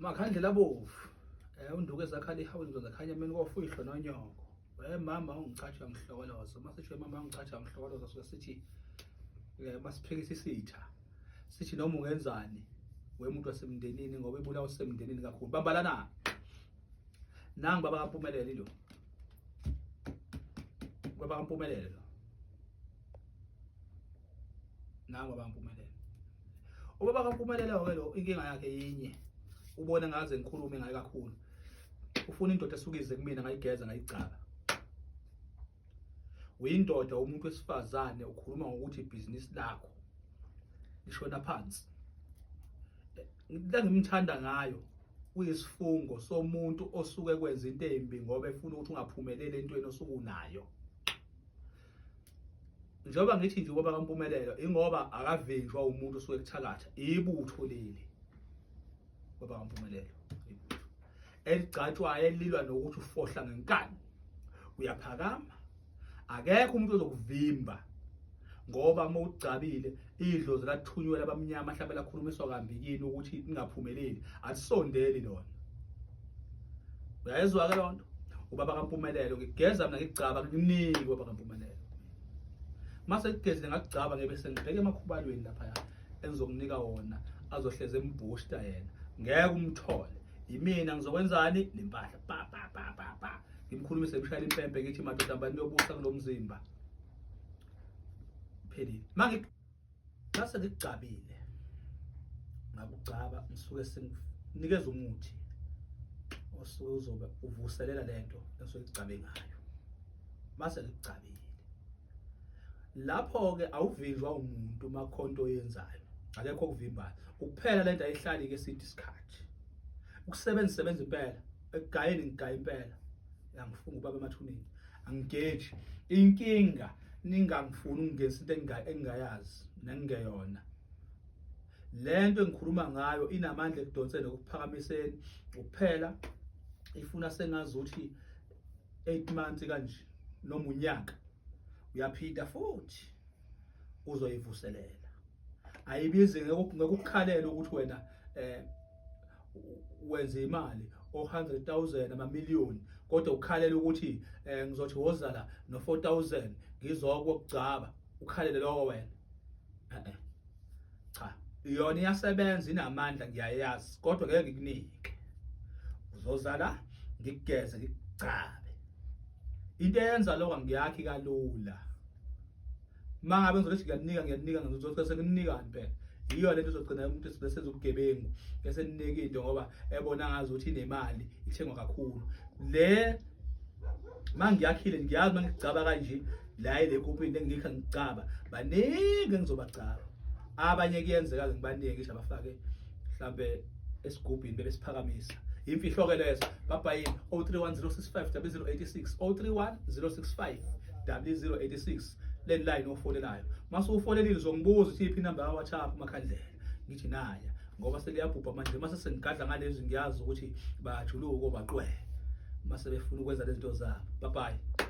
Makhandlela abovu. Unduku ezakhala ihawu zakhanya mina kofuhlwa nonyoko. Mama ungicatsha ngihlokoloza. Masisho mama ungicatsha ngihlokoloza soke sithi masiphekisa isitha. Sithi noma ungenzani wemuntu wasemndenini ngoba ibulawa usemndenini kakhulu. Bambalana. Nangi baba kaMpumelelo lo. Baba kaMpumelelo lo. Nangi baba kaMpumelelo. Ubaba kaMpumelelo ke lo inkinga yakhe yinye. Ubona ngaze ngikhulume ngaye kakhulu. Ufuna indoda esukize kumina ngayigeza ngayicaba. Uyindoda umuntu wesifazane ukhuluma ngokuthi ibhizinisi lakho lishona phansi. Ngimthanda ngayo uyisifungo somuntu osuke kwenza into embi ngoba efuna ukuthi ungaphumelele entweni osuke unayo. Njengoba ngithi nje ubaba kaMpumelelo ingoba akavinjwa umuntu osuke ekuthakatha ibutho leli. Baba kaMpumelelo ibutho eligcatshwayo elilwa nokuthi ufohla ngenkani uyaphakama akekho umuntu ozokuvimba ngoba uma ucabile idlozi lathunywa labamnyama mhlawumbe lakhulumiswa kambi yini ukuthi ingaphumeleli asisondeli lona. Uyayizwa ke lonto ubaba kaMpumelelo ngigeza mina ngicaba nginiki ubaba kaMpumelelo mase ngigezile ngacaba ngebe sengibheke emakhubalweni lapha engizokunika wona azohleze embooster yena ngeke umthole imina ngizokwenzani lempahla pa ngimkhulumise ngishayela impempe ngithi madoda mbani yobusa kulomzimba phelile manje base ngicabile ngakucaba ngisuke senginikeza umuthi osuke uzobe uvuselela lento ensuke icabe ngayo mase ngicabile lapho ke awuvinjwa umuntu makhonto yenzayo akekho okuvimbayo ukuphela lento ayihlali ke sithi isikhathi ukusebenza impela egayeni ngigaya impela yangifunga ubaba emathuneni angigeji inkinga ningangifuni ungengisa into engingayazi nengeyona lento engikhuluma ngayo inamandla ekudonseni ukuphakamiseni ukuphela ifuna sengazuthi 8 months kanje noma unyaka uyaphinda futhi uzoyivuselela ayibizi ngekukukhalela ukuthi wena wenza imali o 100,000 amamiliyoni kodwa ukhalela ukuthi ngizothi wozala no 4,000 ngizokugcaba ukhalele lokho wena cha iyona iyasebenza inamandla ngiyayazi kodwa ngeke ngikunike uzozala ngigeze ngicaba into eyenza lokho ngiyakhi kalula mangabe ngizothi ngiyanika ngizothi sekunika impela iyo lento izogcina umuntu esibesenza ubugebengu bese ninika into ngoba ebona ngazi ukuthi inemali ithengwa kakhulu le mangiyakhile ngiyazi mangicaba kanje la ile company engikha ngicaba baningi ngizobacaba abanye kuyenzeka ngibanike ngisho abafake mhlambe esigubhini bebesiphakamisa imfihlo ke lezo babayini 031065 0086 031065 0086 le line ofonelayo mase ufonelile uzongibuza ukuthi iphi number ka WhatsApp makhandlela ngithi naya ngoba seliyabhubha manje mase sengigadla ngalezi ngiyazi ukuthi bayajuluka obaqwe mase befuna ukwenza lezi zinto zabo bye bye.